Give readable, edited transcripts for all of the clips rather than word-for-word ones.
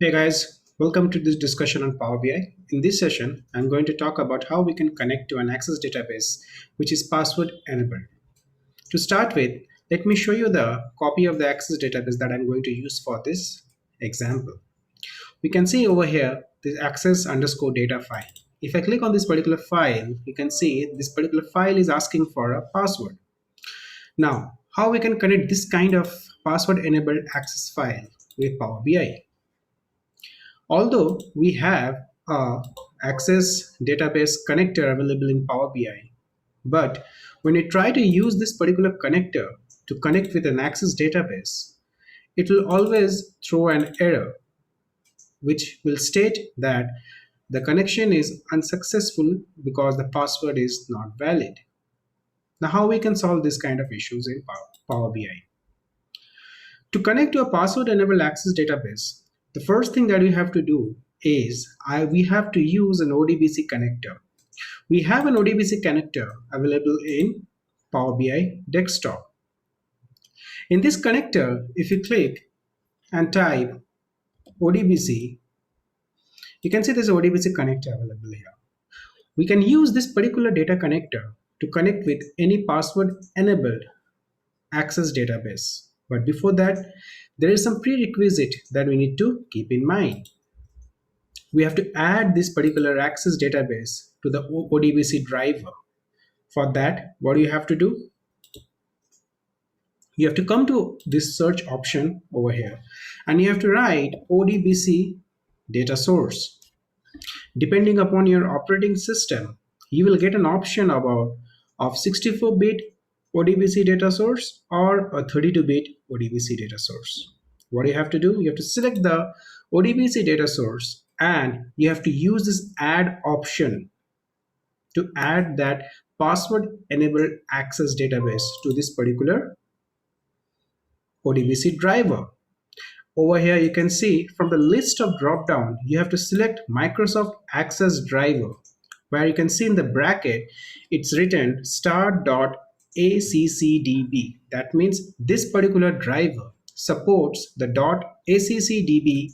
Hey guys, welcome to this discussion on Power BI. In this session, I'm going to talk about how we can connect to an Access database which is password enabled. To start with, let me show you the copy of the Access database that I'm going to use for this example. We can see over here this access underscore data file. If I click on this particular file, you can see this particular file is asking for a password. Now, how we can connect this kind of password enabled access file with Power BI? Although we have a Access database connector available in Power BI, but when you try to use this particular connector to connect with an Access database, it will always throw an error which will state that the connection is unsuccessful because the password is not valid. Now, how we can solve this kind of issues in Power BI? To connect to a password-enabled Access database, the first thing that we have to do is we have to use an ODBC connector. We have an ODBC connector available in Power BI Desktop. In this connector, if you click and type ODBC, you can see there's an ODBC connector available here. We can use this particular data connector to connect with any password-enabled Access database. But before that, there is some prerequisite that we need to keep in mind. We have to add this particular Access database to the ODBC driver. For that, what do you have to do? You have to come to this search option over here and you have to write ODBC data source. Depending upon your operating system, you will get an option of 64-bit ODBC data source or a 32-bit ODBC data source. What do you have to do? You have to select the ODBC data source and you have to use this add option to add that password enabled Access database to this particular ODBC driver. Over here you can see from the list of drop down you have to select Microsoft Access driver, where you can see in the bracket it's written start.accdb. That means this particular driver supports the .accdb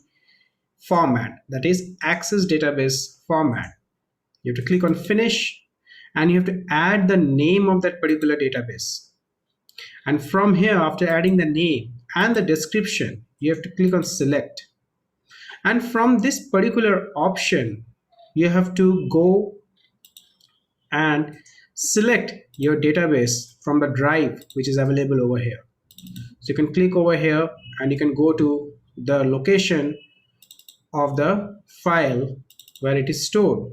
format, that is Access database format. You have to click on finish and you have to add the name of that particular database. And from here, after adding the name and the description, you have to click on select. And from this particular option, you have to go and select your database from the drive which is available over here. So you can click over here and you can go to the location of the file where it is stored.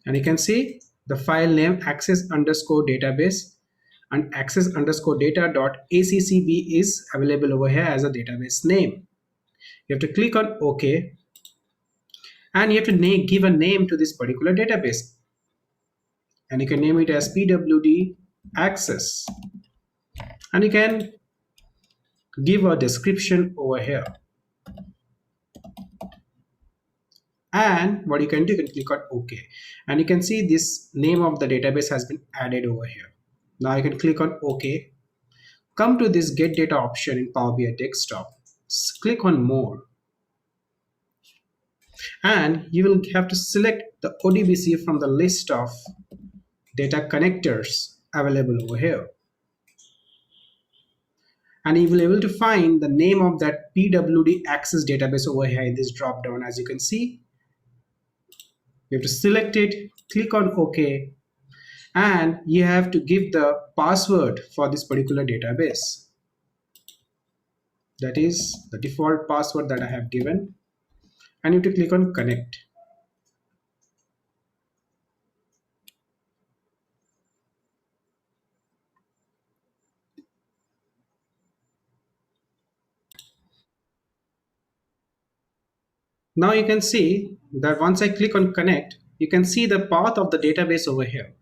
And you can see the file name access underscore database and access underscore data.accb is available over here as a database name. You have to click on OK and you have to give a name to this particular database. And you can name it as PWD access. And you can give a description over here. And what you can do, you can click on OK. And you can see this name of the database has been added over here. Now you can click on OK. Come to this Get Data option in Power BI Desktop. Click on More. And you will have to select the ODBC from the list of data connectors available over here. And you will be able to find the name of that PWD access database over here in this drop down. As you can see, you have to select it, click on OK, and you have to give the password for this particular database. That is the default password that I have given, and you have to click on connect. Now you can see that once I click on connect, you can see the path of the database over here.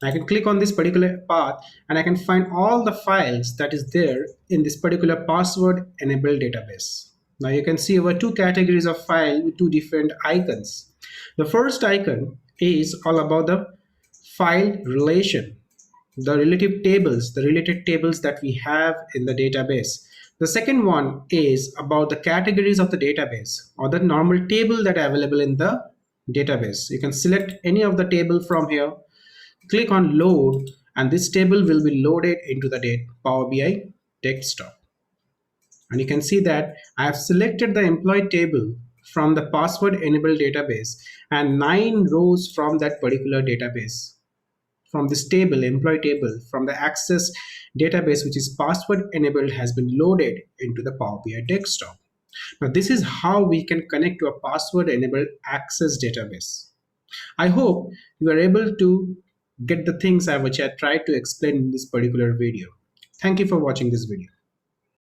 I can click on this particular path and I can find all the files that is there in this particular password enabled database. Now you can see over two categories of file with two different icons. The first icon is all about the file relation, the related tables that we have in the database. The second one is about the categories of the database or the normal table that are available in the database. You can select any of the table from here, click on load, and this table will be loaded into the Power BI desktop. And you can see that I have selected the employee table from the password enabled database and 9 rows from that particular database. From this table, employee table, from the access database, which is password enabled, has been loaded into the Power BI desktop. Now, this is how we can connect to a password enabled access database. I hope you are able to get the things which I tried to explain in this particular video. Thank you for watching this video.